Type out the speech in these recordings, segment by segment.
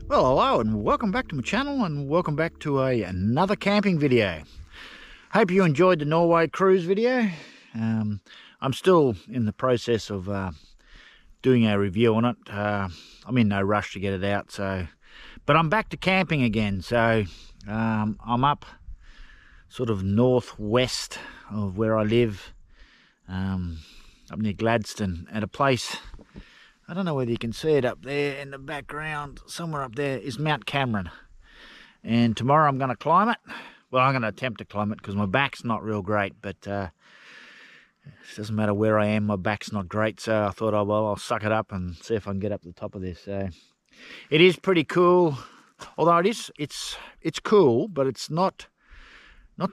Well, hello and welcome back to my channel and welcome back to another camping video. Hope you enjoyed the Norway cruise video. I'm still in the process of doing a review on it. I'm in no rush to get it out, but I'm back to camping again. So I'm up sort of northwest of where I live, up near Gladstone, at a place. I don't know whether you can see it up there in the background. Somewhere up there is Mount Cameron. And tomorrow I'm going to climb it. Well, I'm going to attempt to climb it because my back's not real great. But it doesn't matter where I am, my back's not great. So I thought, oh, well, I'll suck it up and see if I can get up to the top of this. So it is pretty cool. Although it's cool, but it's not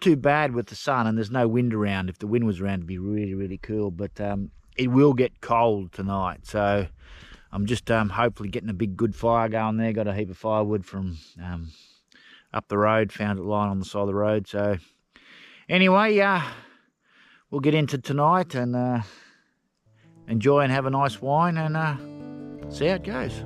too bad with the sun and there's no wind around. If the wind was around, it'd be really, really cool. But it will get cold tonight, so I'm just hopefully getting a big good fire going there. Got a heap of firewood from up the road, found it lying on the side of the road. So anyway, we'll get into tonight and enjoy and have a nice wine and see how it goes.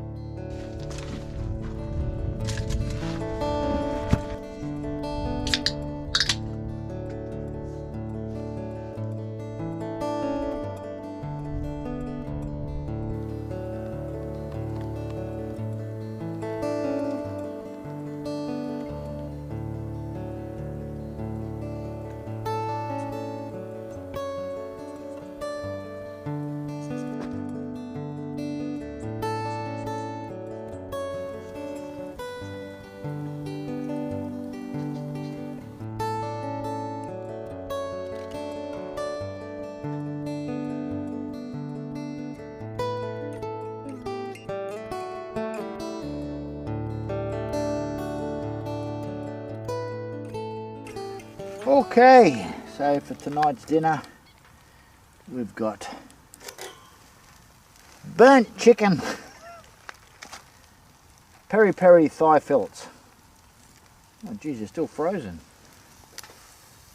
Okay, so for tonight's dinner, we've got burnt chicken, peri-peri thigh fillets. Oh geez, they're still frozen.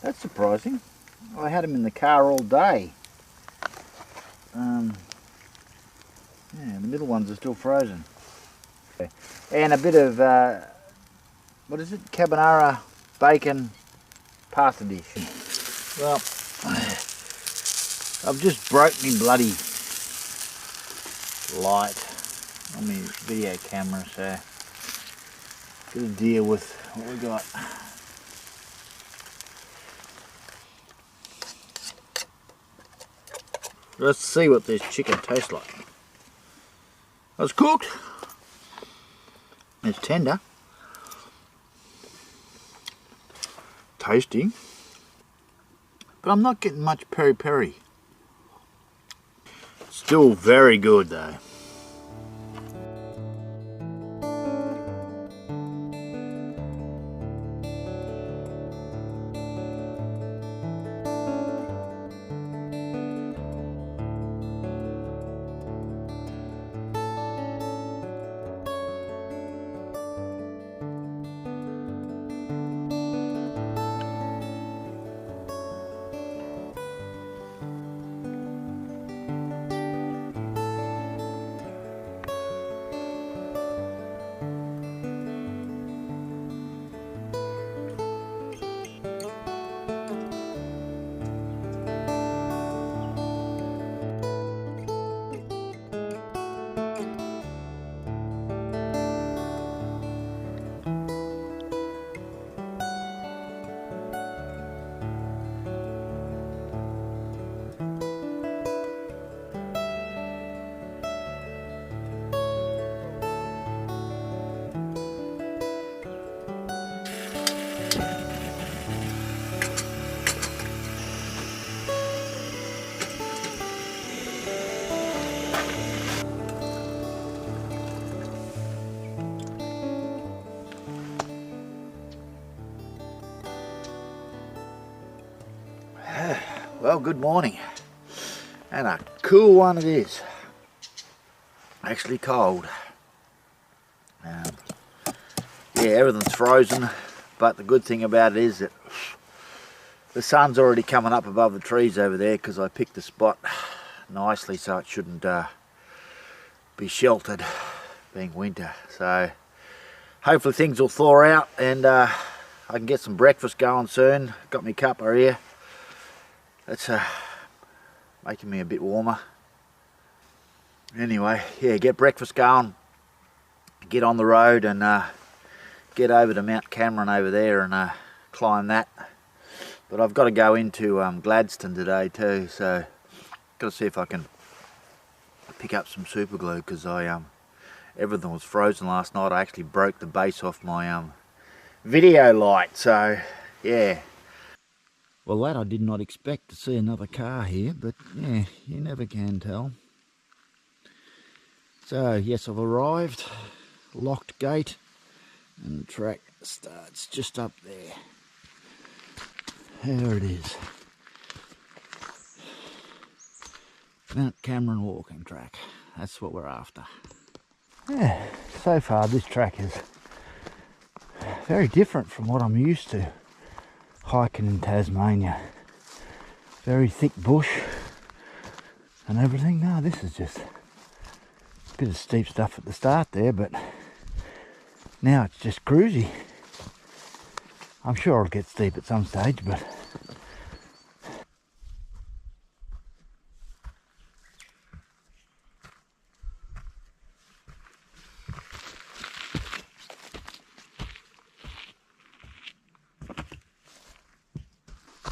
That's surprising. I had them in the car all day. Yeah, the middle ones are still frozen. And a bit of, what is it, carbonara, bacon, pasta dish. Well, I've just broke me bloody light on my video camera, so got to deal with what we got. Let's see what this chicken tastes like. It's cooked. It's tender. Tasty, but I'm not getting much peri-peri. Still very good though. Well, good morning, and a cool one it is. Actually cold. Yeah, everything's frozen, but the good thing about it is that the sun's already coming up above the trees over there because I picked the spot nicely so it shouldn't be sheltered, being winter. So hopefully things will thaw out and I can get some breakfast going soon. Got me cuppa here. That's making me a bit warmer. Anyway, yeah, get breakfast going, get on the road and get over to Mount Cameron over there and climb that. But I've got to go into Gladstone today too, so got to see if I can pick up some super glue, because everything was frozen last night. I actually broke the base off my video light, so yeah. Well, that I did not expect to see another car here, but yeah, you never can tell. So yes, I've arrived, locked gate, and the track starts just up there. There it is. Mount Cameron walking track. That's what we're after. Yeah, so far this track is very different from what I'm used to hiking in Tasmania. Very thick bush and everything. No, this is just a bit of steep stuff at the start there, but now it's just cruisy. I'm sure it'll get steep at some stage, but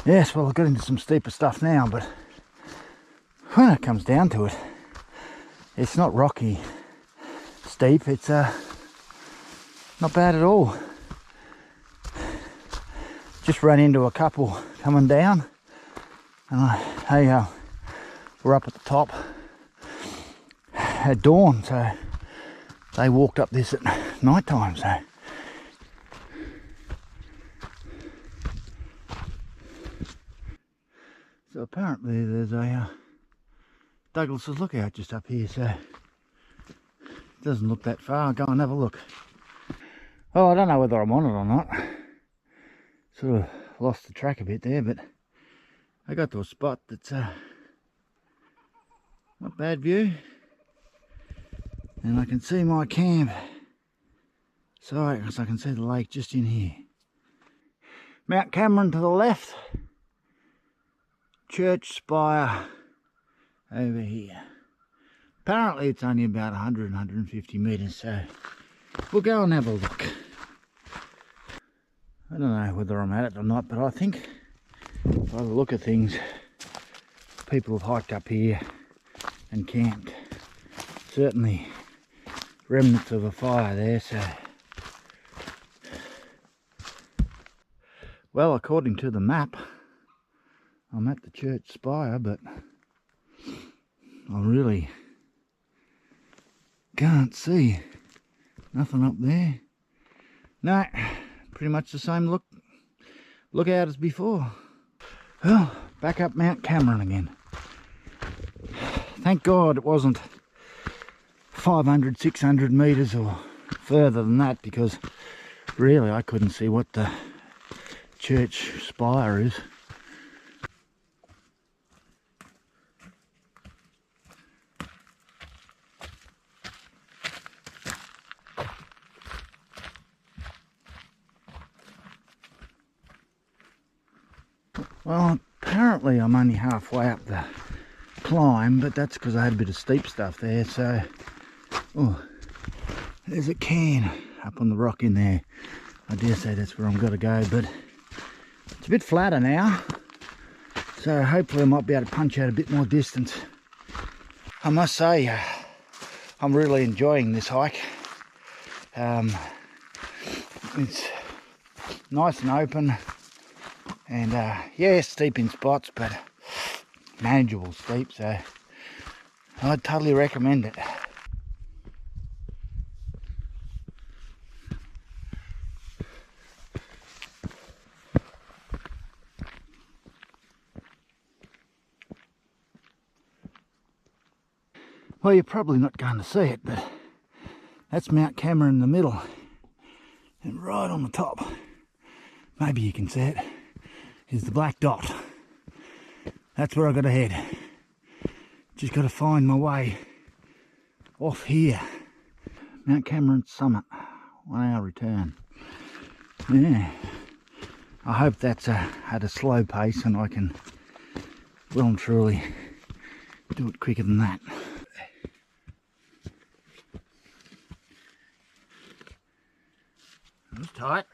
yes, well, I've got into some steeper stuff now, but when it comes down to it, it's not rocky steep. It's not bad at all. Just ran into a couple coming down, and we're up at the top at dawn, so they walked up this at night time. So apparently there's a Douglas's Lookout just up here, so it doesn't look that far. I'll go and have a look. Oh, I don't know whether I'm on it or not. Sort of lost the track a bit there, but I got to a spot that's not bad view, and I can see my camp. So I can see the lake just in here. Mount Cameron to the left. Church spire over here. Apparently it's only about 100-150 metres, so we'll go and have a look. I don't know whether I'm at it or not, but I think by the look of things, people have hiked up here and camped. Certainly remnants of a fire there, so. Well, according to the map, I'm at the church spire, but I really can't see nothing up there. No, pretty much the same lookout as before. Well, back up Mount Cameron again. Thank God it wasn't 500, 600 metres or further than that, because really I couldn't see what the church spire is. Well, apparently I'm only halfway up the climb, but that's because I had a bit of steep stuff there, so. Oh, there's a can up on the rock in there. I dare say that's where I'm going to go, but it's a bit flatter now, so hopefully I might be able to punch out a bit more distance. I must say, I'm really enjoying this hike. It's nice and open, and yeah, steep in spots, but manageable steep, so I'd totally recommend it. Well, you're probably not going to see it, but that's Mount Cameron in the middle, and right on the top, maybe you can see it, is the black dot. That's where I've got to head. Just got to find my way off here. Mount Cameron summit. 1 hour return. Yeah, I hope that's at a slow pace and I can well and truly do it quicker than that. That's tight.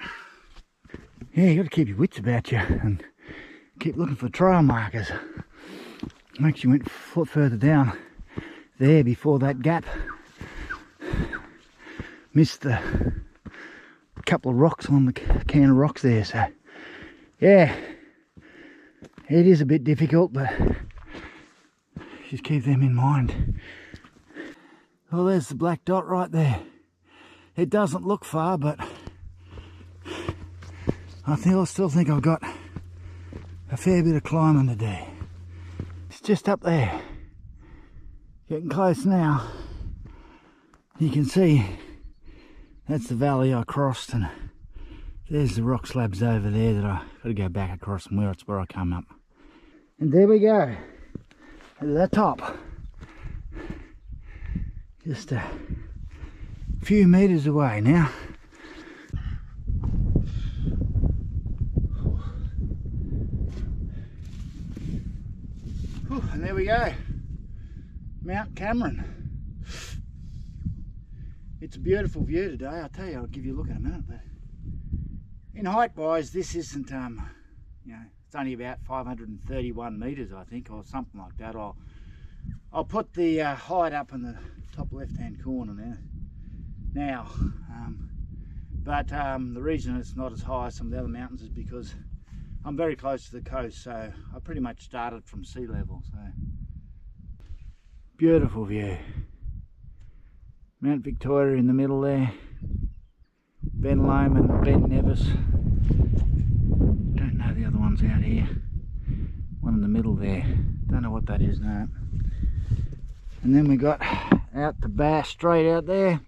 Yeah, you got to keep your wits about you and keep looking for trail markers. I actually went a foot further down there before that gap. Missed the couple of rocks on the can of rocks there, so yeah, it is a bit difficult, but just keep them in mind. Well, there's the black dot right there. It doesn't look far, but I still think I've got a fair bit of climbing to do. It's just up there. Getting close now. You can see that's the valley I crossed, and there's the rock slabs over there that I've got to go back across, and it's where I come up. And there we go, at the top. Just a few meters away now. And there we go, Mount Cameron. It's a beautiful view today. I'll tell you, I'll give you a look in a minute, but in height wise, this isn't, you know, it's only about 531 meters, I think, or something like that. I'll put the height up in the top left hand corner now. But the reason it's not as high as some of the other mountains is because I'm very close to the coast, so I pretty much started from sea level. So beautiful view. Mount Victoria in the middle there, Ben Lomond and Ben Nevis. Don't know the other ones out here. One in the middle there, don't know what that is now. And then we got out to Bass straight out there.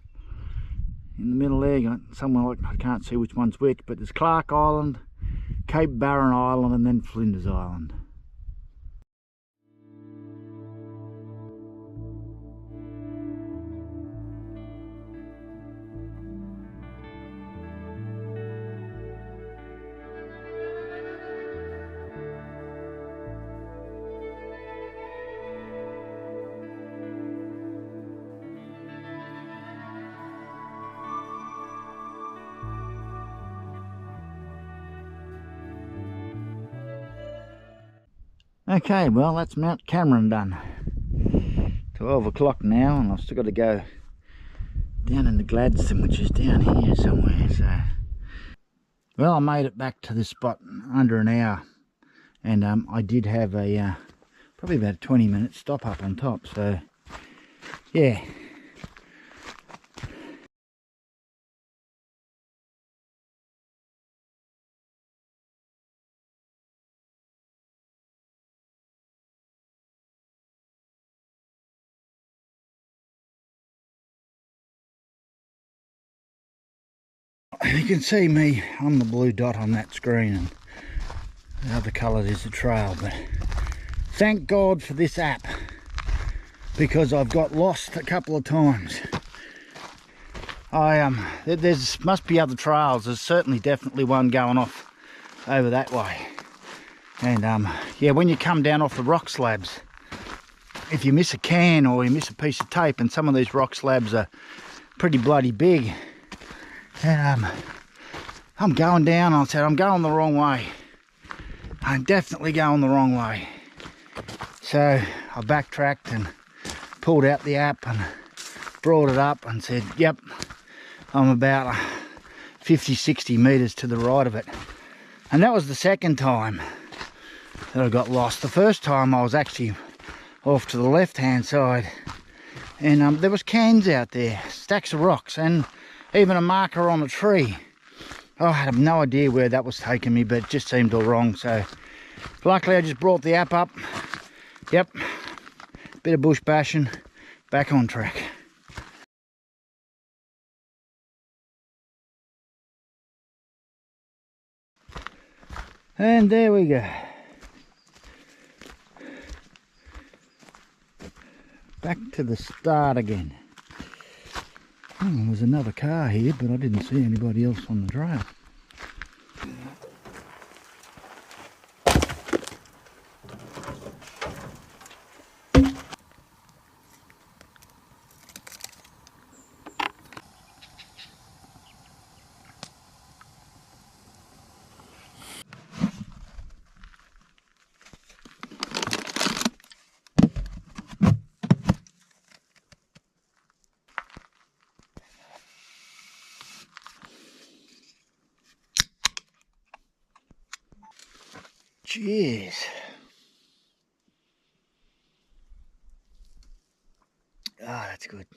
In the middle there, you got somewhere like, I can't see which one's which, but there's Clark Island, Cape Barren Island, and then Flinders Island. Okay, well, that's Mount Cameron done. 12 o'clock now, and I've still got to go down into Gladstone, which is down here somewhere. So, well, I made it back to this spot under an hour, and I did have a probably about a 20-minute stop up on top. So, yeah. You can see me on the blue dot on that screen, and the other colour is the trail, but thank God for this app, because I've got lost a couple of times. There's must be other trails. There's certainly definitely one going off over that way, and yeah, when you come down off the rock slabs, if you miss a can or you miss a piece of tape, and some of these rock slabs are pretty bloody big, and I'm going down, I said I'm going the wrong way. I'm definitely going the wrong way. So I backtracked and pulled out the app and brought it up and said, yep, I'm about 50-60 meters to the right of it. And that was the second time that I got lost. The first time I was actually off to the left hand side, and there was cans out there, stacks of rocks, and even a marker on a tree. I had no idea where that was taking me, but it just seemed all wrong. So luckily I just brought the app up. Yep, bit of bush bashing, back on track. And there we go. Back to the start again. Oh, there's another car here, but I didn't see anybody else on the trail. Jeez. Ah, that's good.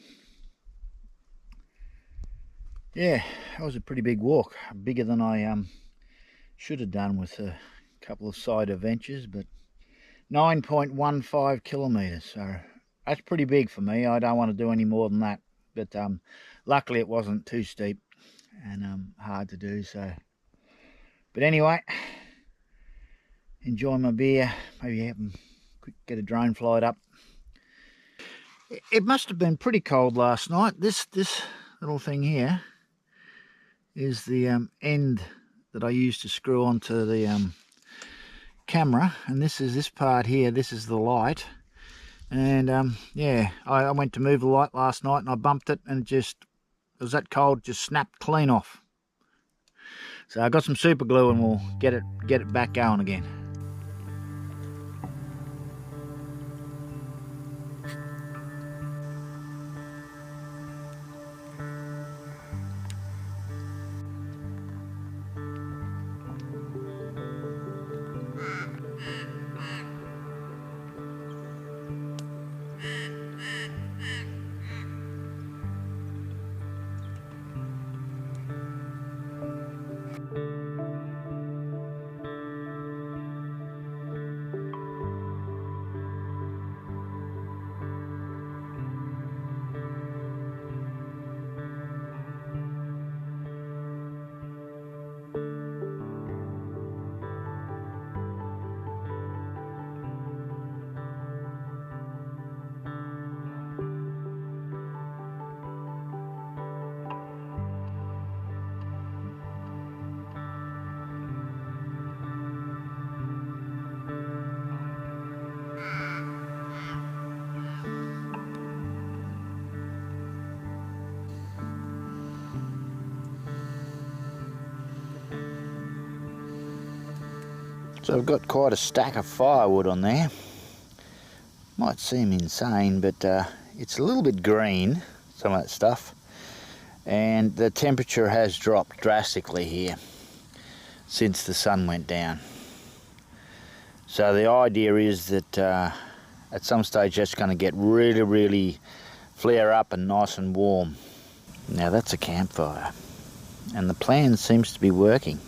Yeah, that was a pretty big walk. Bigger than I should have done with a couple of side adventures, but 9.15 kilometres. So that's pretty big for me. I don't want to do any more than that. But luckily it wasn't too steep and hard to do. So, but anyway, enjoy my beer. Maybe have get a drone flight up. It must have been pretty cold last night. This little thing here is the end that I used to screw onto the camera, and this part here. This is the light, and yeah, I went to move the light last night and I bumped it, and it was that cold, just snapped clean off. So I got some super glue and we'll get it back going again. So I've got quite a stack of firewood on there. Might seem insane, but it's a little bit green, some of that stuff. And the temperature has dropped drastically here since the sun went down. So the idea is that at some stage that's going to get really, really flare up and nice and warm. Now that's a campfire, and the plan seems to be working.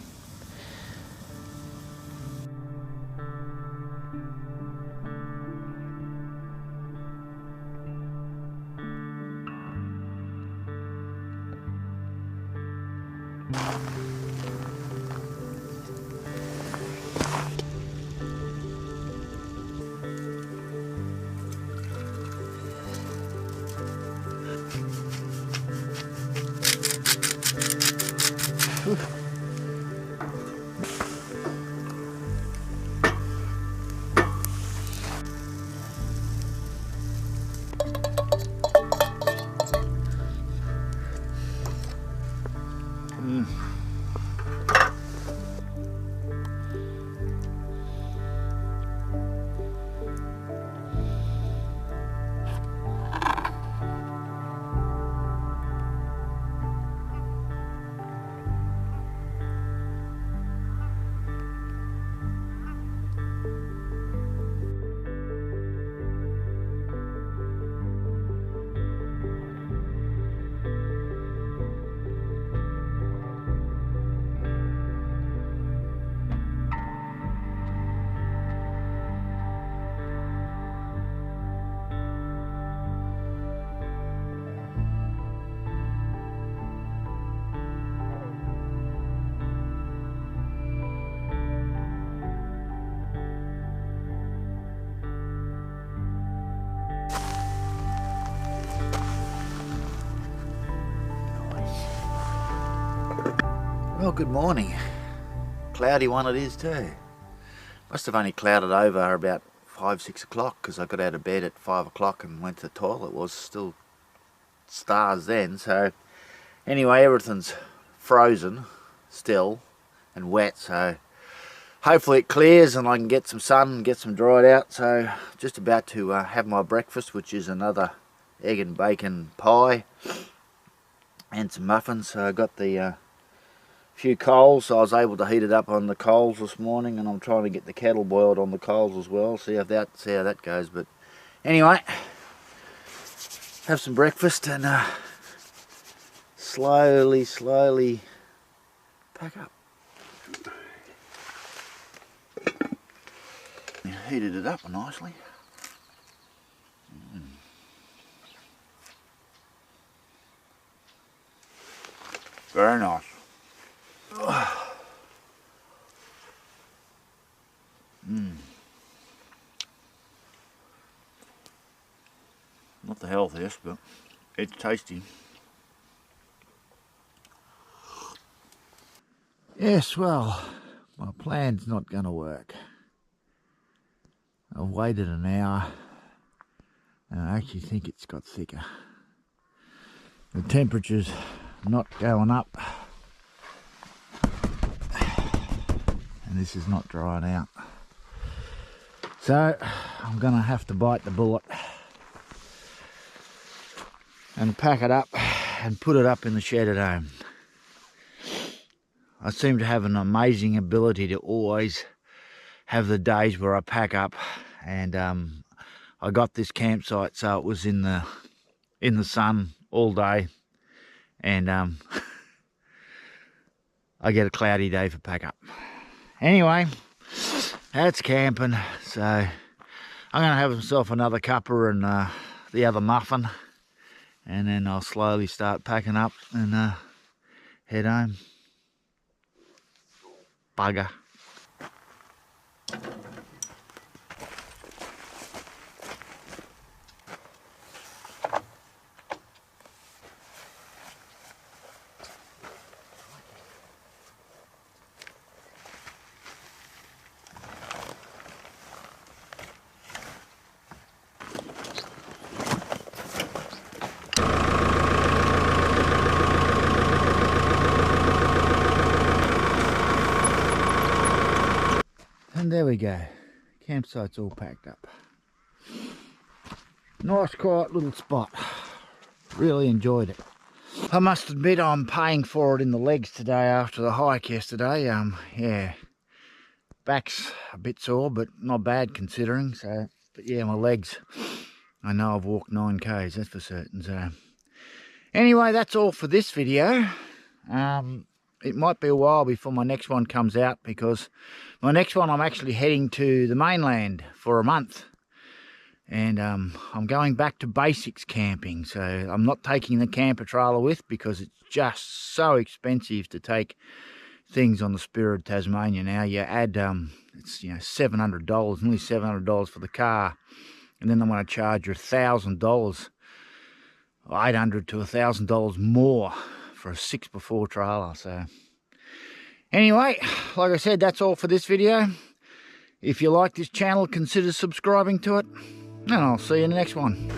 Well, good morning. Cloudy one it is too. Must have only clouded over about 5-6 o'clock because I got out of bed at 5 o'clock and went to the toilet. It was still stars then. So anyway, everything's frozen still and wet, so hopefully it clears and I can get some sun and get some dried out. So just about to have my breakfast, which is another egg and bacon pie and some muffins. So I got the few coals, so I was able to heat it up on the coals this morning, and I'm trying to get the kettle boiled on the coals as well. See how that goes. But anyway, have some breakfast and slowly pack up. Heated it up nicely. Very nice. Not the healthiest, but it's tasty. Yes, well, my plan's not going to work. I've waited an hour and I actually think it's got thicker. The temperature's not going up and this is not drying out. So I'm going to have to bite the bullet and pack it up and put it up in the shed at home. I seem to have an amazing ability to always have the days where I pack up, and I got this campsite so it was in the sun all day, and I get a cloudy day for pack up. Anyway, that's camping, so I'm gonna have myself another cuppa and the other muffin, and then I'll slowly start packing up and head home. Bugger. And there we go, campsite's all packed up. Nice quiet little spot, really enjoyed it. I must admit I'm paying for it in the legs today after the hike yesterday. Yeah, back's a bit sore but not bad considering. So, but yeah, my legs, I know I've walked 9k's, that's for certain. So anyway, that's all for this video. It might be a while before my next one comes out because my next one I'm actually heading to the mainland for a month. And I'm going back to basics camping. So I'm not taking the camper trailer with because it's just so expensive to take things on the Spirit of Tasmania now. You add, it's $700, nearly $700 for the car. And then I'm going to charge you $1,000, $800 to $1,000 more for a 6x4 trailer. So anyway, like I said, that's all for this video. If you like this channel, consider subscribing to it, and I'll see you in the next one.